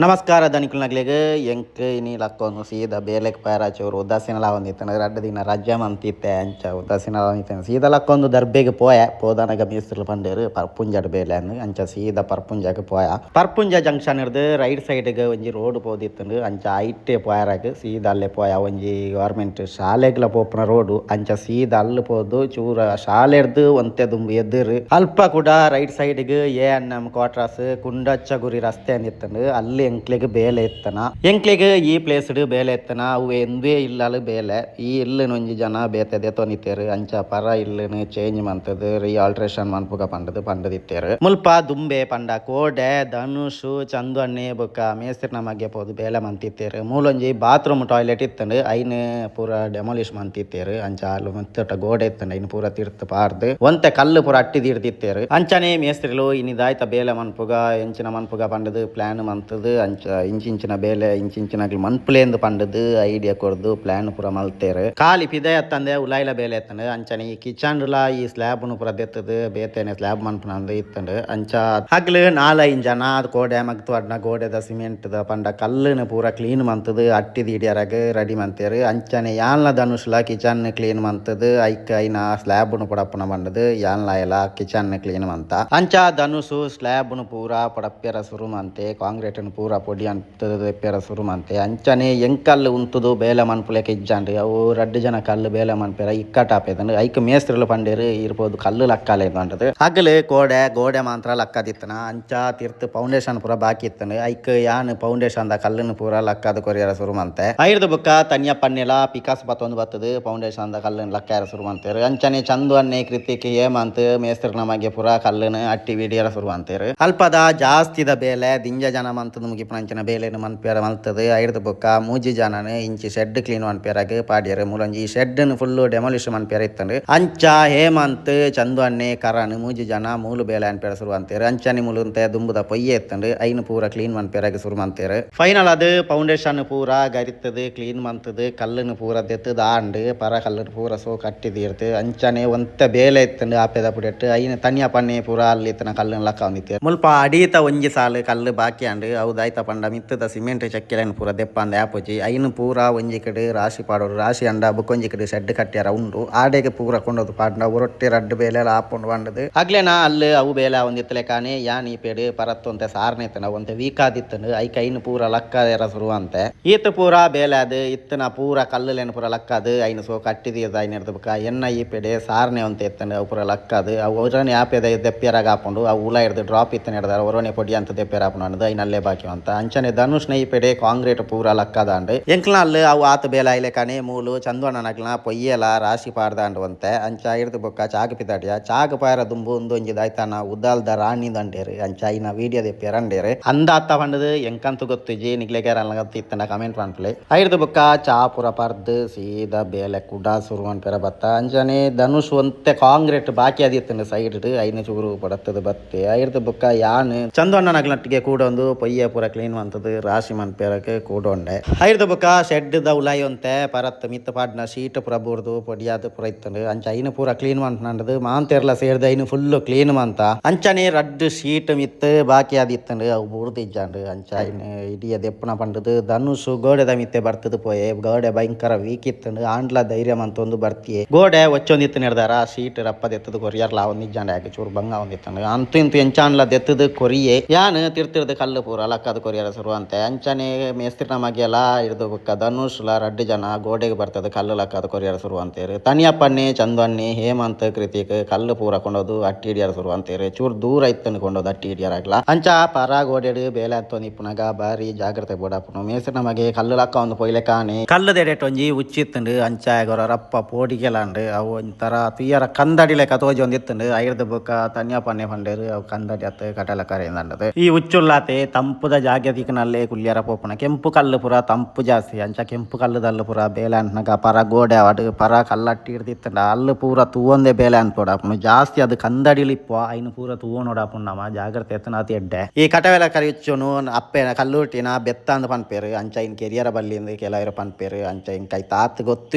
ನಮಸ್ಕಾರ ಧನಿಕುಲ್ನಗ್ಲಿಗೆ ಎಂಕ್ ಇನಿ ಲಕ್ಕೊಂದು ಸೀದಾ ಬೇಲೆಕ್ ಪಾಯರಾಚೂರು ಉದಾಸೀನ ಒಂದಿತ್ತನ ರಡ್ಡ ದಿನ ರಜೆ ಮಂತಿತ್ತೆ ಅಂಚ ಉದಾಸೀನ ಒಂದಿತ್ತನ ಸೀದಾ ಲಕ್ಕೊಂದು ದರ್ಬೆಗೆ ಪೋದಾನಗ ಮೀಸ್ತಿರ್ಲು ಪಂಡೇರು ಪರ್ಪುಂಜಡ್ ಬೇಲೆ ಅನ್ನು ಅಂಚ ಸೀದಾ ಪರ್ಪುಂಜಕ್ಕೆ ಪರ್ಪುಂಜ ಜಂಕ್ಷನ್ ಹಿಡ್ದು ರೈಟ್ ಸೈಡ್ಗೆ ಒಂಜಿ ರೋಡ್ ಪೋದಿತ್ತಂಡು ಅಂಚ ಐಟೆ ಪೋಯರಾಗ ಸೀದಾ ಅಲ್ಲೇ ಒಂಜಿ ಗವರ್ಮೆಂಟ್ ಶಾಲೆಗ್ಲ ಪೋಪುನ ರೋಡು ಅಂಚ ಸೀದಾ ಅಲ್ಲಿ ಪೋದು ಚೂರ ಶಾಲೆ ಹಿಡ್ದು ಒಂತೆ ದುಂಬು ಎದುರು ಅಲ್ಪ ಕೂಡ ರೈಟ್ ಸೈಡ್ಗೆ ANM ಕ್ವಾರ್ಟರ್ಸ್ ಕುಂಡಚ್ಚ ಗುರಿ ರಸ್ತೆ ಅಂದಿತ್ತಂಡು ಅಲ್ಲಿ ಎಂಕ್ಲೆಗ್ ಬೇಲೆ ಇತ್ತನ ಎಂಕ್ಲೆಗ್ ಈ ಪ್ಲೇಸ್ ಬೇಲೆ ಇತ್ತನ ಅವು ಎಂದೇ ಇಲ್ಲ ಬೇಲೆ ಈ ಇಲ್ಲನ ಒಂಜಿ ಜನ ಬೇತದೆ ತೊನಿತೇರು ಅಂಚ ಪರ ಇಲ್ಲನ ಚೇಂಜ್ ಮಂತದ ರೀ ಆಲ್ಟ್ರೇಷನ್ ಮನ್ಪುಗ ಪಂಡದಿತ್ತೇರು ಮುಲ್ಪ ದುಂಬೆ ಪಂಡ ಕೋಡೆ ಧನುಷು ಚಂದು ಅಣ್ಣೆ ಬೊಕ್ಕ ಮೇಸ್ತಿರ್ ನಮಗೆ ಪೋದು ಬೇಲೆ ಮಂತಿತ್ತೇರು ಮೂಲೊಂಜಿ ಬಾತ್ರೂಮ್ ಟಾಯ್ಲೆಟ್ ಇತ್ತಂಡು ಐನ್ ಪೂರ ಡೆಮಾಲಿಷ್ ಮಂತಿತ್ತೇರು ಅಂಚ ಅಲ್ಲ ಮತ್ತೆ ಗೋಡೆ ಇತ್ತಂಡು ಐನ್ ಪೂರ ತೀರ್ಥ ಪಾರ್ದು ಒಂತೆ ಕಲ್ಲು ಪೂರ ಅಟ್ಟಿ ತೀರ್ತಿತ್ತೇರು ಅಂಚನೆ ಮೇಸ್ತ್ರಿಲು ಇನ್ನಿದಾಯ್ತ ಬೇಲೆ ಮನ್ಪುಗ ಎಂಚಿನ ಮನ್ಪುಗ ಪಂಡದು ಪ್ಲಾನ್ ಮಂತದು ಅಂಚ ಇಂಚಿಂಚಿನ ಬೇಲೆ ಇಂಚಿಂಚಿನಾಗ್ಲಿ ಮನ್ಪುಲೇಂದು ಪಂಡದು ಐಡಿಯಾ ಕೊರ್ದು ಪ್ಲಾನ್ ಪೂರ ಮಲ್ತೇರು ಕಾಲಿ ಪಿದೆ ಎತ್ತಂದೆ ಉಲಾಯಿಲ ಬೇಲೆ ಎತ್ತಂಡು ಅಂಚನೆ ಈ ಕಿಚನ್ಲ ಈ ಸ್ಲ್ಯಾಬ್ನು ಪೂರ ದೆತ್ತದು ಬೇತೇನೆ ಸ್ಲ್ಯಾಬ್ ಮನ್ಪುನಂದು ಇತ್ತಂಡು ಅಂಚ ಹಗ್ಲು 4-5 ಜನ ಅದು ಕೋಡೆ ಮಗ್ತು ಅಡ್ನ ಗೋಡೆದ ಸಿಮೆಂಟ್ ದ ಪಂಡ ಕಲ್ಲುನು ಪೂರ ಕ್ಲೀನ್ ಮಂತದು ಅಟ್ಟಿದ ಹಿಡಿಯರಾಗ ರೆಡಿ ಮಂತೇರು ಅಂಚನೆ ಯಾನ್ಲ ಧನುಷ್ಲ ಕಿಚನ್ ಕ್ಲೀನ್ ಮಂತದು ಐನ ಸ್ಲ್ಯಾಬ್ನು ಪಡಪ್ಪನ ಬಂಡದು ಯಾನ್ಲ ಎಲ್ಲ ಕಿಚನ್ ಕ್ಲೀನ್ ಮಂತ ಅಂಚ ಧನುಷು ಸ್ಲ್ಯಾಬ್ನು ಪೂರ ಪಡಪ್ಪ್ಯರ ಸುರು ಮಂತೆ ಕಾಂಕ್ರೀಟ್ ಪೂರ ಪೊಡಿ ಅಂತದ ಎಪ್ಪೆರ ಸುರು ಮಂತೆ ಅಂಚನೆ ಎಂಕಲ್ಲು ಉಂತುದು ಬೇಲೆ ಮನ್ಪುಲೆಕ ಇಜ್ಜಂಡು ಅವು 2 ಜನ ಕಲ್ಲು ಬೇಲೆ ಮನ್ಪೆರ ಇಕ್ಕಟಾಪೇದಂಡು ಐಕ್ ಮೇಸ್ತ್ರಿಲು ಪಂಡೇರು ಇರ್ಬೋದು ಕಲ್ಲು ಲಕ್ಕಾಲೆ ಅಂಟದು ಹಗಲು ಗೋಡೆ ಮಾತ್ರ ಲಕ್ಕದಿತ್ತನ ಅಂಚ ತೀರ್ಥ ಫೌಂಡೇಶನ್ ಪೂರ ಬಾಕಿ ಇತ್ತಂಡು ಐಕ್ ಯಾನ್ ಫೌಂಡೇಶನ್ ದ ಕಲ್ಲುನು ಪೂರ ಲಕ್ಕದ ಕೊರಿಯರ ಸುರು ಮಂತೆ ಐರ್ದ ಬುಕ್ಕ ತನ್ಯ ಪನ್ನೆಲ ಪಿಕಾಸ್ ಬತ್ತೊಂದು ಬತ್ತದು ಫೌಂಡೇಶನ್ ದ ಕಲ್ಲುನು ಲಕ್ಕಾಯರ ಸುರು ಮಂತೇರು ಅಂಚನೆ ಚಂದು ಅನ್ನೆ ಕೃತಿಕ್ ಹೇಮಂತ್ ಮೇಸ್ತ್ರಿ ನಮಗೆ ಪೂರ ಕಲ್ಲುನು ಅಟ್ಟಿ ವಿಡಿಯರ ಸುರು ಮಂತೇರು ಅಲ್ಪದ ಜಾಸ್ತಿದ ಬೇಲೆ ದಿಂಜ ಜನ ಮಂತದ ಮುಗಿಪುನಂಚಿನ ಬೇಲೆನು ಮನ್ಪೇರ ಮಲ್ತದು ಐರ್ದ ಬುಕ್ಕ ಮೂಜಿ ಜನನು ಇಂಚಿ ಶೆಡ್ ಕ್ಲೀನ್ ಮನ್ಪೇರಾಗ ಪಾಡ್ಯರು ಮೂಲೊಂಜಿ ಶೆಡ್ನು ಫುಲ್ಲು ಡೆಮಾಲಿಷ್ ಮನ್ಪೇರ ಇತ್ತಂಡು ಅಂಚ ಹೇಮಂತ್ ಚಂದು ಅನ್ನೆ ಕರಣ್ ಮೂಜಿ ಜನ ಮೂಲು ಬೇಲೆ ಅನ್ಪೇರ ಸುರು ಅಂತೇರು ಅಂಚನೆ ಮುಲುಂತೆ ದುಂಬುದ ಪೊಯ್ಯೆ ಎತ್ತಂಡು ಐನು ಪೂರ ಕ್ಲೀನ್ ಮನ್ಪೇರಾಗ ಸುರು ಮಂತೇರು ಫೈನಲ್ ಅದು ಫೌಂಡೇಶನ್ ಪೂರ ಗರಿತದು ಕ್ಲೀನ್ ಮಂತದು ಕಲ್ಲುನು ಪೂರ ದೆತ್ತದು ಆಂಡು ಪರ ಕಲ್ಲುನು ಪೂರ ಸೋ ಕಟ್ಟಿದೀರ್ತು ಅಂಚನೆ ಒಂತೆ ಬೇಲೆ ಇತ್ತಂಡು ಆಪೆದ ಪುಡೆಟ್ಟು ಐನು ತನ್ಯ ಪನ್ನೆ ಪೂರ ಅಲ್ಲಿ ಇತ್ತನ ಕಲ್ಲುನು ಲಕ್ಕ ಒಂದಿತ್ತೇರು ಮುಲ್ಪ ಅಡೀತ ಒಂಜಿ ಸಾಲು ಕಲ್ಲು ಬಾಕಿ ಅಂಡು ಅವುದಾಯ್ತ ಪಂಡ ಮಿತ್ತದ ಸಿಮೆಂಟ್ ಚಕ್ಕೆಲೆನ್ ಪೂರ ದೆಪ್ಪಂದ ಆಪುಜಿ ಐನು ಪೂರ ಒಂಜಿ ಕಡೆ ರಾಶಿ ಪಾಡೋರು ರಾಶಿ ಅಂಡ ಬುಕ್ಕೊಂಜಿ ಕಡೆ ಶೆಡ್ ಕಟ್ಟ್ಯಾರ ಉಂಡು ಆಡೆಗೆ ಪೂರ ಕೊಂಡೋದು ಪಾಡ್ನ ಒರೊಟ್ಟೆ ರಡ್ಡು ಬೇಲೆ ಎಲ್ಲ ಹಾಕೊಂಡು ಬಂಡದು ಆಗ್ಲೇನ ಅಲ್ಲಿ ಅವು ಬೇಲೆ ಒಂದಿತ್ತಲೆ ಕಾನೆ ಯಾನ್ ಈ ಪೇಡು ಪರತ್ತೊಂತೆ ಸಾರ್ನೆತನ ಒಂತೆ ವೀಕ್ ಆದಿತ್ತಂಡು ಐಕ ಐನು ಪೂರ ಲಕ್ಕ ಶುರುವಂತೆ ಈತ ಪೂರ ಬೇಲೆ ಅದು ಇತ್ತನ ಪೂರ ಕಲ್ಲುಲೇನು ಪೂರ ಲಕ್ಕದು ಐನು ಸೋ ಕಟ್ಟಿದ ಐನು ಇರ್ದಬೇಕ ಎನ್ನ ಈ ಪೇಡೆ ಸಾರ್ನೆ ಒಂತೆ ಎತ್ತಂಡು ಅವು ಪೂರ ಲಕ್ಕದು ಅವು ಒರನೆ ಆಪೆದ ದೆಪ್ಪ್ಯರಾಗ ಹಾಕೊಂಡು ಅವು ಉಲ ಹಿಡ್ದು ಡ್ರಾಪ್ ಇತ್ತನ ಹಿಡ್ದಾರ ಒರನೆ ಪೊಡಿ ಅಂತ ದೆಪ್ಪ್ಯರ ಹಾಕೊಂಡು ಅನ್ನೋದು ಐನಲ್ಲೇ ಬಾಕಿ ಅಂತ ಅಂಚನೆ ಧನುಷ್ನ ಈ ಪೆಡೆ ಕಾಂಕ್ರೀಟ್ ಪೂರ ಲಕ್ಕದಾಂಡು ಎಂಕ್ಲ ಅಲ್ಲಿ ಅವು ಆತ ಬೇಲ ಐಲೆ ಕನೆ ಮೂಲು ಚಂದವಣ್ಣನಕ್ಲ ಪೊಯ್ಯಲ ರಾಶಿ ಪಾಡ್ದಾಂಡುವಂತೆ ಅಂಚ ಹಿಡ್ದು ಬೊಕ್ಕ ಚಾಗ ಪಿತಾಡಿಯ ಚಾಗ ಪಾಯರ ದುಂಬು ಒಂದೊಂಜಿ ದಾಯ್ತಾನ ಉದ್ದಾಲ್ದ ರಾಣಿ ದಂಡೇರು ಅಂಚ ಐನ ವೀಡಿಯೋ ದೆಪ್ಪೆರಂಡೇರು ಅಂದ ಅತ್ತ ಪಂಡದು ಎಂಕಂತು ಗೊತ್ತಿಜಿ ನಿಗ್ಲೆಗಾರಲ್ಲ ಗೊತ್ತಿತ್ತನ ಕಮೆಂಟ್ ಮಾಡ್ಪ್ಲೆ ಐರ್ದು ಬೊಕ್ಕ ಚಾ ಪೂರ ಪರ್ದು ಸೀದಾ ಬೇಲೆ ಕುಡ ಸುರು ಅನ್ಪೆರ ಬತ್ತ ಅಂಚನೆ ಧನುಷ್ ಒಂತೆ ಕಾಂಕ್ರೀಟ್ ಬಾಕಿ ಆದಿತ್ತಂಡು ಸೈಡ್ ಐನು ಚೂರು ಪಡತ್ತದು ಬತ್ತೆ ಐರ್ದು ಬೊಕ್ಕ ಯಾನ್ ಚಂದವಣ್ಣನಕ್ಲಟ್ಟಿಗೆ ಕೂಡ ಒಂದು ಪೊಯ್ಯ ಪೂರ ಕ್ಲೀನ್ ಮಂತದು ರಾಶಿ ಮನ್ಪೇರಕ್ಕೆ ಕೂಡೊಂಡೆ ಐರ್ದ ಬೊಕ್ಕ ಶೆಡ್ ದ ಉಲಾಯಿ ಒಂತೆ ಪರತ್ ಮಿತ್ತ ಪಾಡ್ನ ಶೀಟ್ ಪೂರ ಬೂರ್ದು ಪೊಡಿಯಾದ ಪೂರ ಇತ್ತಂಡು ಅಂಚ ಐನು ಪೂರ ಕ್ಲೀನ್ ಮಂತನಂಡದು ಮಾಂತೇರ್ಲ ಸೇರ್ದ ಐನು ಫುಲ್ಲು ಕ್ಲೀನ್ ಮಂತ ಅಂಚನೆ ರಡ್ಡು ಶೀಟ್ ಮಿತ್ ಬಾಕಿ ಆದಿತ್ತಂಡು ಅವು ಬೂರ್ದು ಇಜ್ಜಾಂಡು ಅಂಚ ಐನು ಇಡಿಯ ದೆಪ್ಪನ ಪಂಡದು ಧನುಷು ಗೋಡೆದ ಮಿತ್ತೆ ಬರ್ತದು ಪೋಯೆ ಗೋಡೆ ಭಯಂಕರ ವೀಕ್ ಇತ್ತಂಡು ಆಂಡ್ಲ ಧೈರ್ಯ ಮಂತೊಂದು ಬರ್ತಿಯೇ ಗೋಡೆ ಒಚ್ಚೊಂದಿತ್ತು ನಿರ್ದಾರ ಶೀಟ್ ರಪ್ಪ ದೆತ್ತದು ಕೊರಿಯರ್ಲ ಒಂದು ಇಜ್ಜಾಂಡೆ ಹಾಕಿ ಚೂರು ಬಂಗ ಒಂದಿತ್ತಂಡು ಅಂತೂ ಇಂತು ಎಂಚಾನ್ಲ ದೆತ್ತದು ಕೊರಿಯೆ ಯಾನ್ ತಿರ್ತಿರ್ದು ಕಲ್ಲು ಪೂರ ಲಕ್ಕದ ಕೊರಿಯರ ಶುರುವಂತೆ ಅಂಚನೆ ಮೇಸ್ತ್ರಿ ನಮಗೆ ಎಲ್ಲ ಇರ್ದು ಬುಕ್ಕ ಧನುಷ್ಲ 2 ಜನ ಗೋಡೆಗೆ ಬರ್ತದೆ ಕಲ್ಲು ಲಕ್ಕದ ಕೊರಿಯರ ಶುರುವಂತೇರು ತನಿಯಪ್ಪನ್ನೆ ಚಂದನ್ನೆ ಹೇಮಂತ್ ಕೃತಿಕ್ ಕಲ್ಲು ಪೂರ ಕೊಂಡೋದು ಅಟ್ಟಿ ಹಿಡಿಯರ ಶುರುವಂತೇರು ಚೂರು ದೂರ ಇತ್ತನ್ನು ಕೊಂಡೋದು ಅಟ್ಟಿ ಹಿಡಿಯರಾಗ್ಲ ಅಂಚ ಪರ ಗೋಡೆಡು ಬೇಲೆ ಹತ್ತೊಂದು ಇಪ್ಪುನಗ ಬಾರಿ ಜಾಗ್ರತೆ ಬೋಡಾಪುನು ಮೇಸ್ತ್ರಿ ನಮಗೆ ಕಲ್ಲು ಲಕ್ಕ ಒಂದು ಪೊಯ್ಲೆ ಕಾಣೆ ಕಲ್ಲು ದೆಡೆಟ್ ಒಂಜಿ ಉಚ್ಚಿತ್ತಂಡು ಅಂಚ ಗೊರ ರಪ್ಪ ಪೋಡಿಗೆಲಾಂಡು ಅವು ಒಂಥರ ತುಯ್ಯರ ಕಂದಡಿ ಲೆಕ್ಕ ತೋಜಿ ಒಂದಿತ್ತಂಡು ಐರ್ದ ಬುಕ್ಕ ತನಿಯಪ್ಪನ್ನೆ ಪಂಡೇರು ಅವು ಕಂದಡಿ ಹತ್ತು ಕಟಲ ಕರೆಯಿಂದಂಡದು ಈ ಉಚ್ಚುಲ್ಲಾತೆ ತಂಪುದ ಜಾಗ್ಯದಿಕ್ನಲ್ಲೇ ಕುಲ್ಯರ ಪೋಪುನ ಕೆಂಪು ಕಲ್ಲು ಪೂರ ತಂಪು ಜಾಸ್ತಿ ಅಂಚ ಕೆಂಪು ಕಲ್ಲುದಲ್ಲು ಪೂರ ಬೇಲೆ ಅಂಟ್ನಾಗ ಪರ ಗೋಡೆ ಅಡು ಪರ ಕಲ್ಲಟ್ಟಿ ಹಿಡ್ದಿತ್ತಂಡ ಅಲ್ಲು ಪೂರ ತೂವೊಂದೇ ಬೇಲೆ ಅನ್ಪೋಡಾಪುನು ಜಾಸ್ತಿ ಅದು ಕಂದಡಿಲಿಪ್ಪ ಐನು ಪೂರ ತೂವೋಡಾಪುನು ನಮ್ಮ ಜಾಗ್ರತೆ ಎತ್ತನಾತಿ ಎಡ್ಡೆ ಈ ಕಟವೆಲ ಕರಿಚುನು ಅಪ್ಪೆ ಕಲ್ಲುಟ್ಟಿನ ಬೆತ್ತ ಅಂದ್ ಪನ್ಪೇರು ಅಂಚ ಇನ್ ಕೆರಿಯರ ಬಲ್ಲಿಂದ ಕೆಲವರು ಪನ್ಪೇರು ಅಂಚ ಇನ್ ಕೈ ತಾತ್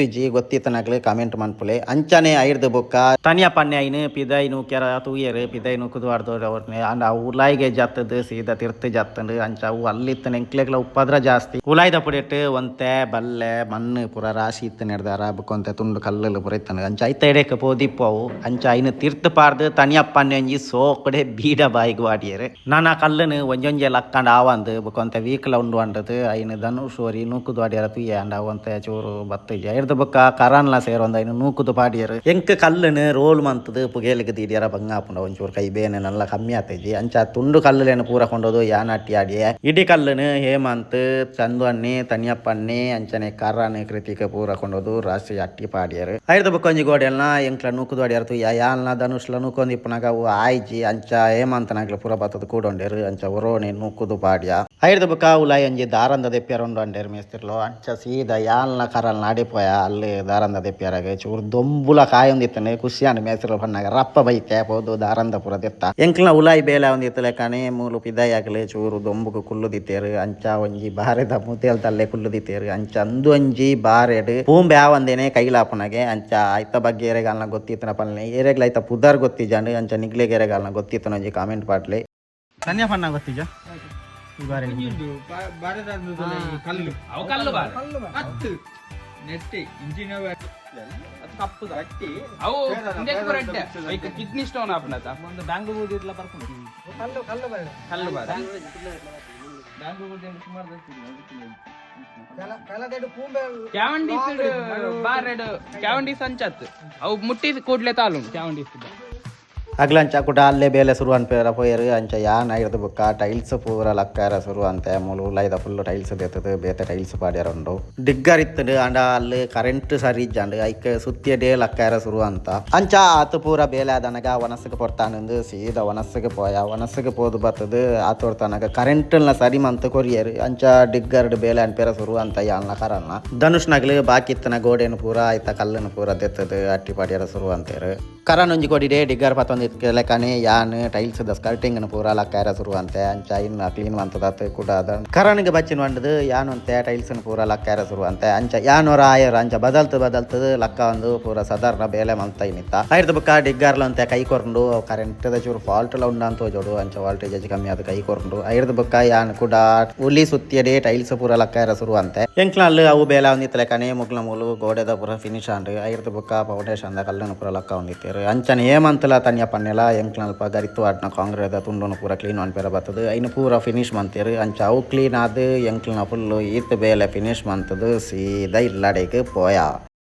ಗೊತ್ತಿತ್ತನಾಗ್ಲಿ ಕಮೆಂಟ್ ಮನ್ಪುಲೆ ಅಂಚನೆ ಐರ್ದು ಬುಕ್ಕ ತನಿಯ ಪನ್ನೆ ಐನು ಪಿದೈನು ಕೆರ ತೂಯರು ಪಿದೈನು ಕುದುವಾರ್ದವ್ರವ್ರನ್ನೇ ಅಂಡ ಉಲಾಯಿಗೆ ಜತ್ತದು ಸೀದಾ ತಿರ್ತು ಜತ್ತಂಡು ಅಂಚ ಅವು ಅಲ್ಲಿತ್ತನ ಎಂಕ್ಲೆಗ್ಲ ಉಪ್ಪದ್ರ ಜಾಸ್ತಿ ಉಲಾಯ್ದ ಪುಡಿಟ್ಟು ಒಂತೆ ಬಲ್ಲೆ ಮಣ್ಣು ಪೂರ ರಾಶಿ ಇತ್ತು ನೆಡ್ದಾರ ಬುಕ್ಕೊಂತೆ ತುಂಡು ಕಲ್ಲಲ್ಲಿ ಪೂರ ಇತ್ತನ ಅಂಚ ಐತ ಎಡೆಕ ಪೋದಿಪ್ಪು ಅವು ಅಂಚ ಐನು ತೀರ್ಥ ಪಾರ್ದು ತನಿಯಪ್ಪನ್ನೆ ಒಂಜಿ ಸೋಕಡೆ ಬೀಡ ಬಾಯಿಗೆ ವಾಡಿಯರು ನಾನು ಆ ಕಲ್ಲನ್ನು ಒಂಜೊಂಜೆ ಲಕ್ಕಂಡು ಆವಂದು ಬುಕ್ಕೊಂತೆ ವೀಕ್ಲ ಉಂಡು ಅಂಡದು ಐನು ಧನುಷೋರಿ ನೂಕುದು ವಾಡಿಯರ ತುಯ್ಯ ಅಂಡ ಅವಂತೆ ಚೂರು ಬತ್ತೈಜ ಎಡ್ದು ಬುಕ್ಕ ಕರಾನ್ಲ ಸೇರೊಂದು ಐನು ನೂಕುದು ಪಾಡಿಯರು ಎಂಕ್ ಕಲ್ಲನ್ನು ರೋಲ್ ಮಂತದು ಪುಗೇಲಿಗೆ ದೀಡಿಯರ ಬಂಗಾಪುಂಡ ಒಂಚೂರು ಕೈ ಬೇನೆ ನಲ್ಲ ಕಮ್ಮಿ ಆತೈಜಿ ಅಂಚ ತುಂಡು ಕಲ್ಲುಲೇನು ಪೂರ ಕೊಂಡೋದು ಯಾನಟ್ಟಿ ಆಡಿಯೆ ಇಡೀ ಕಲ್ಲುನು ಹೇಮಂತ್ ಚಂದು ಅನ್ನಿ ತನಿಯಪ್ಪನ್ನಿ ಅಂಚನೆ ಕರ್ರನ್ ಕೃತಿಕ ಪೂರ ಕೊಂಡೋದು ರಾಷ್ಟ್ರೀಯ ಅಟ್ಟಿ ಪಾಡಿಯರು ಐದು ಬುಕ್ಕೊಂಜಿ ಗೋಡೆಲ್ನ ಎಂಕ್ಲ ನೂಕುದು ಆಡಿಯರ್ತು ಯಾಲ್ನ ಧನುಷ್ಲ ನೂಕೊಂದು ಇಪ್ಪನಾಗ ಅವು ಆಯ್ಜಿ ಅಂಚ ಹೇಮಂತನಾಗ್ಲ ಪೂರ ಬತ್ತದ ಕೂಡೊಂಡೇರು ಅಂಚ ಒರೋಣಿ ನೂಕುದು ಪಾಡ್ಯ ಐದು ಬುಕ್ಕ ಉಲಾಯ್ ಒಂಜಿ ದಾರಂದ ದೆಪ್ಪ್ಯಾರೊಂಡು ಅಂಡೇರು ಮೇಸ್ತಿರ್ಲು ಅಂಚ ಸೀದಾ ಯಾಲ್ನ ಕರಲ್ ನಾಡಿಪೋಯ ಅಲ್ಲಿ ದಾರಂದ ದೆಪ್ಪ್ಯಾರಾಗ ಚೂರು ದೊಂಬುಲ ಕಾಯೊಂದಿತ್ತನೆ ಖುಷಿಯಾನ ಮೇಸ್ತಿರ್ಲು ಪನ್ನಾಗ ರಪ್ಪ ಬೈತೆ ಪೋದು ದಾರಂದ ಪೂರ ದೆತ್ತ ಎಂಕ್ಲ ಉಲಾಯ್ ಬೇಲೆ ಒಂದಿತ್ತು ಲೆಕ್ಕನೆ ಮೂಲು ಪಿದಾಯಾಗಲಿ ಚೂರು ದೊಂಬುಗು ಕುಲ್ಲುದಿತ್ತೇರು ಅಂಚ ಒಂಜಿ ಬಾರೆದ ಮುತೇಲ್ ತಲ್ಲೆ ಕುಲ್ಲುದಿತ್ತೇರು ಅಂಚ ಅಂದು ಒಂಜಿ ಬಾರೆಡು ಪೂಂಬೆ ಆವಂದೇನೆ ಕೈಲಾಪನಗೆ ಅಂಚ ಐತ ಬಗ್ಗೆ ಏರೆಗಾಲ್ನ ಗೊತ್ತಿತ್ತನ ಪಲ್ನೆ ಏರೆಗ್ಲ ಐತ ಪುದರ್ ಗೊತ್ತಿಜಂಡು ಅಂಚ ನಿಗ್ಲೆಗೆ ಏರೆಗಾಲ್ನ ಗೊತ್ತಿತ್ತನ ಒಂಜಿ ಕಾಮೆಂಟ್ ಪಾಟ್ಲಿ ತನ್ಯ ಪನ್ನ ಗೊತ್ತಿಜ ಈ ಬಾರೆ ನೆಟ್ಟಿ ಇಂಜಿನ್ ಕಪ್ಪು ಕಟ್ಟಿ ಅವು ಕಿಡ್ನಿ ಸ್ಟೋನ್ ಆಪನತ ಒಂದು ಬ್ಯಾಂಗ್ಳೂರ್ ಇರ್ಲ ಬರ್ಕೊಂಡು ಕಲ್ಲು ಕಲ್ಲು ಬಾರ ಕಲ್ಲು ಬಾರ ಬ್ಯಾಂಗ್ಳೂರ್ ಸುಮಾರು ಕ್ಯಾವಂಡಿ ಬಾರೆಡ್ ಕ್ಯಾವಂಡಿ ಸಂಚತ್ ಅವು ಮುಟ್ಟಿ ಕೂಡ್ಲೆ ತಾಲು ಕ್ಯಾವಂಡಿ ಅಗ್ಲ ಅಂಚ ಕುಟ ಅಲ್ಲೇ ಬೇಲೆ ಶುರು ಅನ್ಪೇರ ಪೋಯರು ಅಂಚ ಯಾನ್ ಆಗಿರ್ದು ಬುಕ್ಕ ಟೈಲ್ಸ್ ಪೂರ ಲಕ್ಕಾರ ಶುರು ಅಂತೆ ಮೂಲು ಉಲಾಯ್ದ ಫುಲ್ ಟೈಲ್ಸ್ ದೇತದು ಬೇತೆ ಟೈಲ್ಸ್ ಪಾಡ್ಯಾರ ಉಂಡು ಡಿಗ್ಗರ್ ಇತ್ತದು ಅಂಡ ಅಲ್ಲಿ ಕರೆಂಟ್ ಸರಿ ಇಜ್ಜಂಡು ಐಕೆ ಸುತ್ತಿಯ ಡೇ ಲಕ್ಕಾರ ಶುರು ಅಂತ ಅಂಚ ಆತು ಪೂರ ಬೇಲೆ ಆದನಗ ಒನಸ್ಸಿಗೆ ಪೊರ್ತಾನಂದು ಸೀದಾ ಒನಸ್ಸಿಗೆ ಪೋಯ ಒನಸ್ಸಿಗೆ ಪೋದು ಬರ್ತದು ಆತೋಡ್ತಾನಗ ಕರೆಂಟ್ನ ಸರಿ ಮಂತ್ ಕೊರಿಯರು ಅಂಚ ಡಿಗ್ಗರ್ಡ್ ಬೇಲೆ ಅನ್ಪೇರ ಶುರು ಅಂತ ಯಾಲ್ನ ಕರಲ್ನ ಧನುಷ್ನಗ್ಲು ಬಾಕಿ ಇತ್ತನ ಗೋಡೆನು ಪೂರ ಆಯ್ತ ಕಲ್ಲನ್ನು ಪೂರ ದೆತ್ತದು ಅಟ್ಟಿ ಪಾಡ್ಯಾರ ಶುರು ಅಂತೇರು ಕರನ್ ಒಂಜಿ ಕೊಡಿಡೆ ಡಿಗ್ಗರ್ ಪತ್ತೊಂದು ಲೆಕ್ಕನೆ ಯಾನ್ ಟೈಲ್ಸ್ ದ ಸ್ಕರ್ಟಿಂಗ್ ಪೂರ ಲಕ್ಕಾರ ಶುರು ಅಂತೆ ಅಂಚ ಇನ್ನು ಕ್ಲೀನ್ ಮಂತದ ಕೂಡ ಅದ ಕರನ್ಗೆ ಬಚ್ಚಿನ ಬಂಡದು ಯಾನ್ ಅಂತೆ ಟೈಲ್ಸ್ ಪೂರ ಲಕ್ಕಾರ ಶುರು ಅಂತೆ ಅಂಚ ಯಾನೋರ ಆಯರ್ ಅಂಚ ಬದಲ್ತದ ಲಕ್ಕ ಒಂದು ಪೂರ ಸಾಧಾರಣ ಬೇಲೆ ಮಂತ ಇನ್ನಿತ್ತ ಐದು ಬುಕ್ಕ ಡಿಗ್ಗಾರ್ಲ ಅಂತೆ ಕೈ ಕೊರ್ಕೊಂಡು ಕರೆಂಟ್ ದ ಚೂರು ಫಾಲ್ಟ್ ಎಲ್ಲ ಉಂಡ ಜೋಡು ಅಂಚ ವಾಲ್ಟೇಜ್ ಕಮ್ಮಿ ಆದ ಕೈ ಕೊರ್ಕೊಂಡು ಐದು ಬುಕ್ಕ ಯಾನ್ ಕೂಡ ಉಲಿ ಸುತ್ತಿಯಡೆ ಟೈಲ್ಸ್ ಪೂರ ಲಕ್ಕಾರ ಶುರು ಅಂತೆ ಎಂಕ್ಲಲ್ಲಿ ಅವು ಬೇಲೆ ಒಂದಿತ್ತು ಲೆಕ್ಕನೆ ಮುಗ್ಲ ಮೂಲು ಗೋಡೆದ ಪೂರ ಫಿನಿಶ್ ಅಂಡ್ ಐದು ಬುಕ್ಕ ಫೌಂಡೇಶನ್ ದ ಕಲ್ಲನ್ನು ಪೂರ ಲಕ್ಕ ಒಂದಿತ್ತು ಅಂಚನೆ ಹೇಮಂತಲ ತನ್ಯ ಪನ್ನೆಲ ಎಂಕ್ಲಲ್ಪ ಗರಿತ್ತು ಆಡ್ನ ಕಾಂಗ್ರೆದ ತುಂಡುನು ಪೂರ ಕ್ಲೀನ್ ಅನ್ಪೇರ ಬರ್ತದೆ ಐನು ಪೂರ ಫಿನಿಶ್ ಮಂತೇರು ಅಂಚ ಅವು ಕ್ಲೀನ್ ಆದ ಎಂಕ್ಲನ ಫುಲ್ಲು ಈತ್ ಬೇಲೆ ಫಿನಿಶ್ ಮಂತದು ಸೀದಾ ಇಲ್ಲಡೆಗೆ ಪೋಯ.